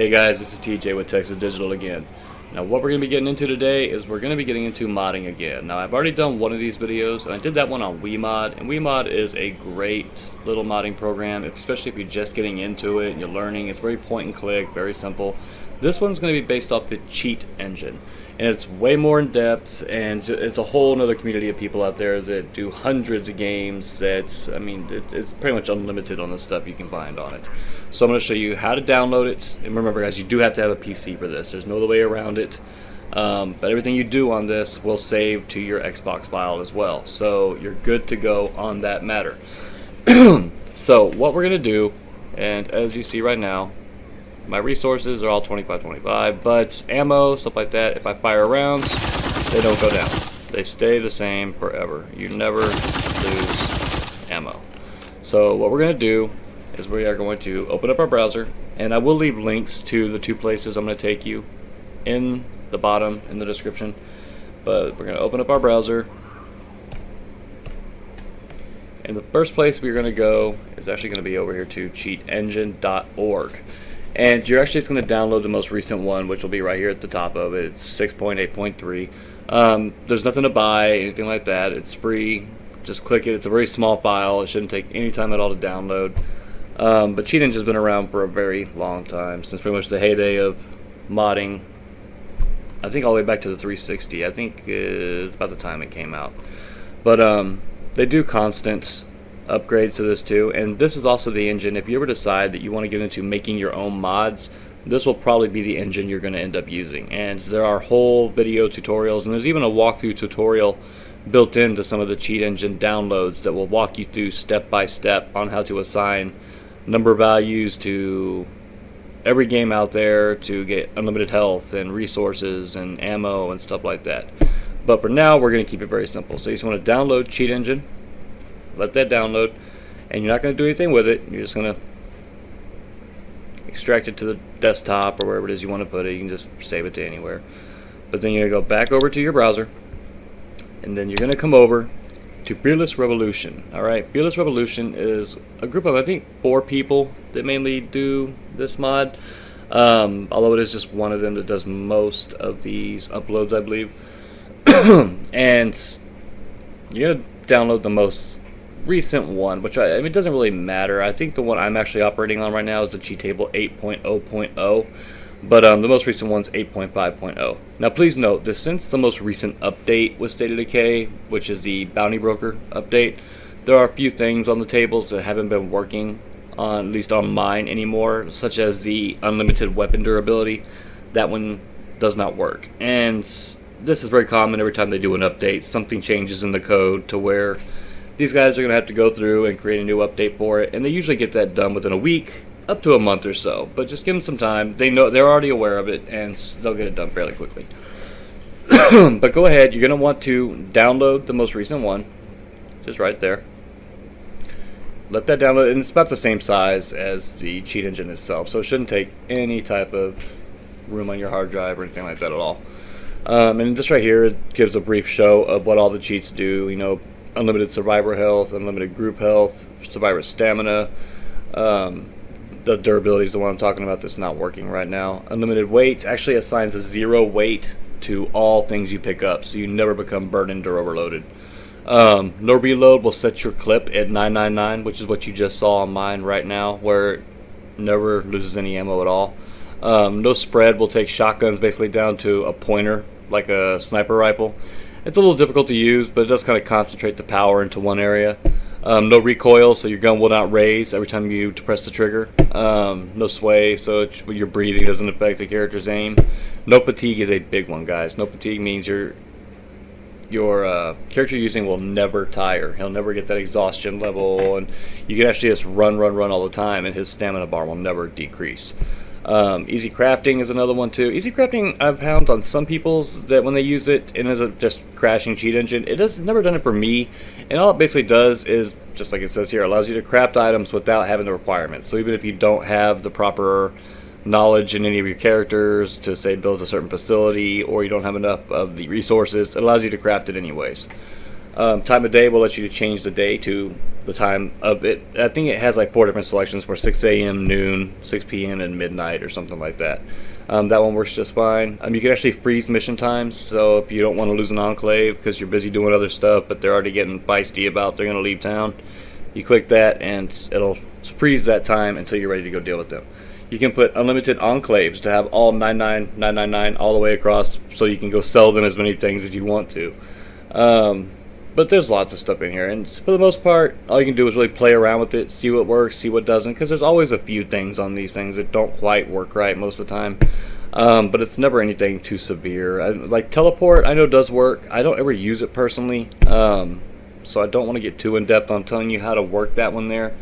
Hey guys, this is TJ with Texas Digital again. Now what we're going to be getting into today is we're going to be getting into modding again. Now I've already done one of these videos and I did that one on WeMod, and WeMod is a great little modding program, especially if you're just getting into it and you're learning. It's very point and click, very simple. This one's going to be based off the cheat engine, and it's way more in depth, and it's a whole other community of people out there that do hundreds of games. It's pretty much unlimited on the stuff you can find on it. So I'm going to show you how to download it, and remember guys, you do have to have a PC for this. There's no other way around it. But everything you do on this will save to your Xbox file as well, so you're good to go on that matter. So what we're going to do, and as you see right now, my resources are all 25, but ammo, stuff like that, if I fire rounds, they don't go down. They stay the same forever. You never lose ammo. So what we're going to do is we are going to open up our browser, and I will leave links to the two places I'm going to take you in the bottom in the description. But we're going to open up our browser, and the first place we're going to go is actually going to be over here to cheatengine.org. And you're actually just going to download the most recent one, which will be right here at the top of it. It's 6.8.3. There's nothing to buy, anything like that. It's free. Just click it. It's a very small file. It shouldn't take any time at all to download. But Cheat Engine's been around for a very long time, since pretty much the heyday of modding. I think all the way back to the 360. I think is about the time it came out. But they do constant upgrades to this too, and this is also the engine. If you ever decide that you want to get into making your own mods, this will probably be the engine you're going to end up using. And there are whole video tutorials, and there's even a walkthrough tutorial built into some of the Cheat Engine downloads that will walk you through step by step on how to assign number values to every game out there to get unlimited health and resources and ammo and stuff like that. But for now, we're going to keep it very simple. So you just want to download Cheat Engine, let that download, and you're not going to do anything with it. You're just going to extract it to the desktop or wherever it is you want to put it. You can just save it to anywhere. But then you're going to go back over to your browser, and then you're going to come over to Fearless Revolution. Alright, Fearless Revolution is a group of, I think, 4 people that mainly do this mod. Although it is just one of them that does most of these uploads, I believe. And you're going to download the most recent one, which I mean, it doesn't really matter. I think the one I'm actually operating on right now is the cheat table 8.0.0, but the most recent one's 8.5.0. Now please note that since the most recent update was State of Decay, which is the Bounty Broker update, there are a few things on the tables that haven't been working on, at least on mine anymore, such as the unlimited weapon durability. That one does not work, and this is very common. Every time they do an update, something changes in the code to where these guys are going to have to go through and create a new update for it, and they usually get that done within a week, up to a month or so. But just give them some time. They know, they're already aware of it, and they'll get it done fairly quickly. But go ahead, you're going to want to download the most recent one, just right there. Let that download, and it's about the same size as the Cheat Engine itself, so it shouldn't take any type of room on your hard drive or anything like that at all. And this right here gives a brief show of what all the cheats do. You know, unlimited survivor health, unlimited group health, survivor stamina. The durability is the one I'm talking about that's not working right now. Unlimited weight actually assigns a 0 weight to all things you pick up, so you never become burdened or overloaded. No reload will set your clip at 999, which is what you just saw on mine right now, where it never loses any ammo at all. No spread will take shotguns basically down to a pointer, like a sniper rifle. It's a little difficult to use, but it does kind of concentrate the power into one area. No recoil, so your gun will not raise every time you press the trigger. No sway, so your breathing doesn't affect the character's aim. No fatigue is a big one, guys. No fatigue means your character you're using will never tire. He'll never get that exhaustion level, and you can actually just run all the time, and his stamina bar will never decrease. Easy crafting is another one too. Easy crafting, I've found on some people's that when they use it, and as a just crashing cheat engine, it's never done it for me. And all it basically does is, just like it says here, allows you to craft items without having the requirements. So even if you don't have the proper knowledge in any of your characters to say build a certain facility, or you don't have enough of the resources, it allows you to craft it anyways. Time of day will let you change the day to the time of it. I think it has like 4 different selections for 6 a.m., noon, 6 p.m., and midnight or something like that. That one works just fine. You can actually freeze mission times, so if you don't want to lose an enclave because you're busy doing other stuff, but they're already getting feisty about they're going to leave town, you click that and it'll freeze that time until you're ready to go deal with them. You can put unlimited enclaves to have all 99999 all the way across, so you can go sell them as many things as you want to. But there's lots of stuff in here, and for the most part, all you can do is really play around with it, see what works, see what doesn't, because there's always a few things on these things that don't quite work right most of the time. But it's never anything too severe. Like teleport, I know does work. I don't ever use it personally, so I don't want to get too in-depth on telling you how to work that one there.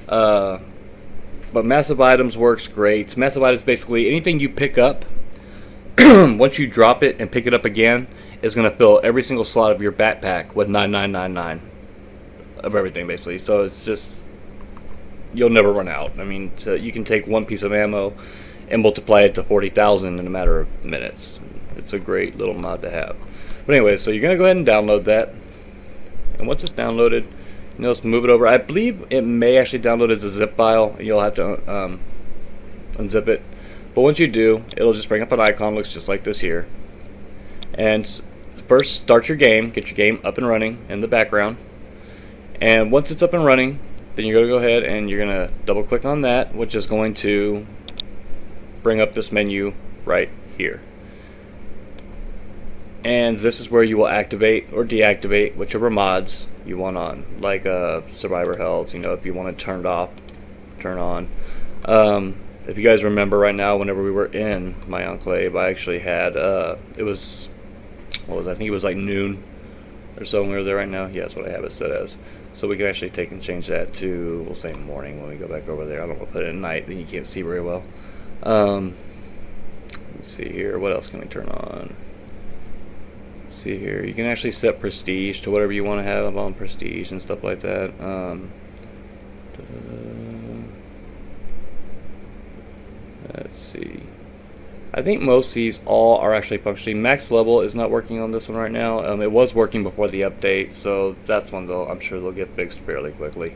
But massive items works great. Massive items basically anything you pick up, once you drop it and pick it up again, is going to fill every single slot of your backpack with 9999 of everything basically. So it's just, you'll never run out. I mean, you can take one piece of ammo and multiply it to 40,000 in a matter of minutes. It's a great little mod to have. But anyway, so you're going to go ahead and download that. And once it's downloaded, let's move it over. I believe it may actually download as a zip file. You'll have to unzip it. But once you do, it'll just bring up an icon, looks just like this here. And first, start your game, get your game up and running in the background. And once it's up and running, then you're going to go ahead and you're going to double click on that, which is going to bring up this menu right here. And this is where you will activate or deactivate whichever mods you want on, like survivor health, if you want to turn it off, turn on. If you guys remember right now, whenever we were in my enclave, I actually had, it was, I think it was like noon or so when we were there right now. Yeah, that's what I have it set as. So we can actually take and change that to, we'll say morning when we go back over there. I don't want to put it at night, then you can't see very well. Let's see here, what else can we turn on? Let's see here, you can actually set prestige to whatever you want to have on prestige and stuff like that. Let's see. I think most of these all are actually functioning. Max level is not working on this one right now. It was working before the update, so that's one though. I'm sure they'll get fixed fairly quickly.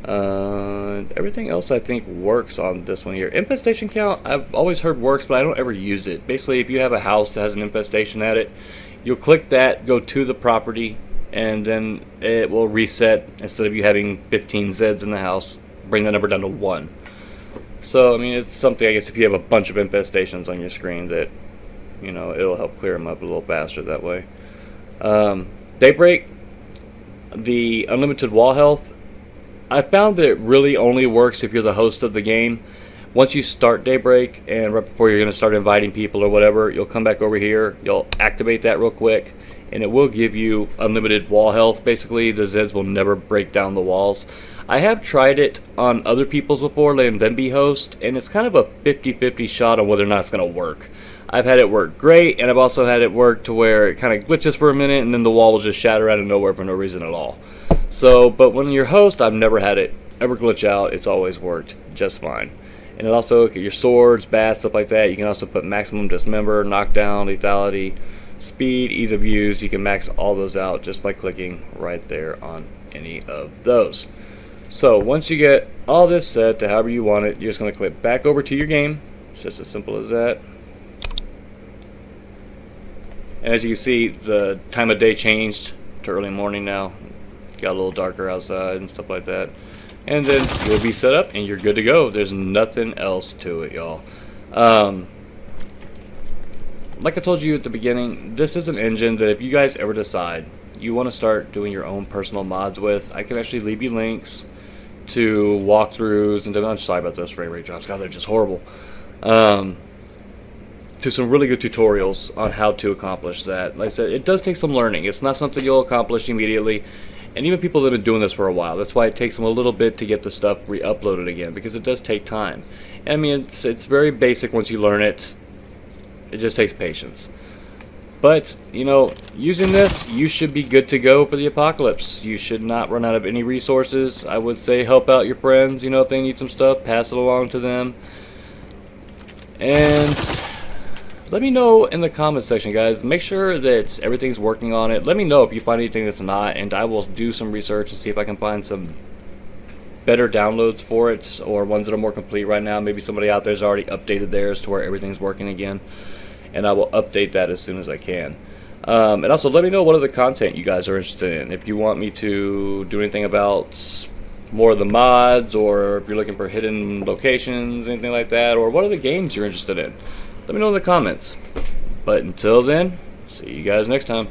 Everything else I think works on this one here. Infestation count, I've always heard works, but I don't ever use it. Basically, if you have a house that has an infestation at it, you'll click that, go to the property, and then it will reset. Instead of you having 15 Zeds in the house, bring the number down to 1. So, I mean, it's something, I guess, if you have a bunch of infestations on your screen that, it'll help clear them up a little faster that way. Daybreak, the unlimited wall health, I found that it really only works if you're the host of the game. Once you start Daybreak, and right before you're going to start inviting people or whatever, you'll come back over here, you'll activate that real quick, and it will give you unlimited wall health. Basically, the Zeds will never break down the walls. I have tried it on other people's before, letting them be host, and it's kind of a 50-50 shot on whether or not it's going to work. I've had it work great, and I've also had it work to where it kind of glitches for a minute, and then the wall will just shatter out of nowhere for no reason at all. So, but when you're host, I've never had it ever glitch out. It's always worked just fine. And it also, your swords, bats, stuff like that, you can also put maximum dismember, knockdown, lethality, speed, ease of use. You can max all those out just by clicking right there on any of those. So once you get all this set to however you want it, you're just going to click back over to your game. It's just as simple as that. And as you can see, the time of day changed to early morning now. Got a little darker outside and stuff like that. And then you'll be set up and you're good to go. There's nothing else to it, y'all. Like I told you at the beginning, this is an engine that if you guys ever decide you want to start doing your own personal mods with, I can actually leave you links to walkthroughs, and I'm sorry about those frame rate drops. God, they're just horrible. To some really good tutorials on how to accomplish that. Like I said, it does take some learning. It's not something you'll accomplish immediately. And even people that have been doing this for a while, that's why it takes them a little bit to get the stuff re-uploaded again, because it does take time. I mean, it's very basic once you learn it. It just takes patience. But, using this, you should be good to go for the apocalypse. You should not run out of any resources. I would say help out your friends, if they need some stuff, pass it along to them. And let me know in the comment section, guys. Make sure that everything's working on it. Let me know if you find anything that's not, and I will do some research and see if I can find some better downloads for it, or ones that are more complete right now. Maybe somebody out there's already updated theirs to where everything's working again, and I will update that as soon as I can. And also let me know what other content you guys are interested in. If you want me to do anything about more of the mods, or if you're looking for hidden locations, anything like that, or what other games you're interested in, let me know in the comments. But until then, see you guys next time.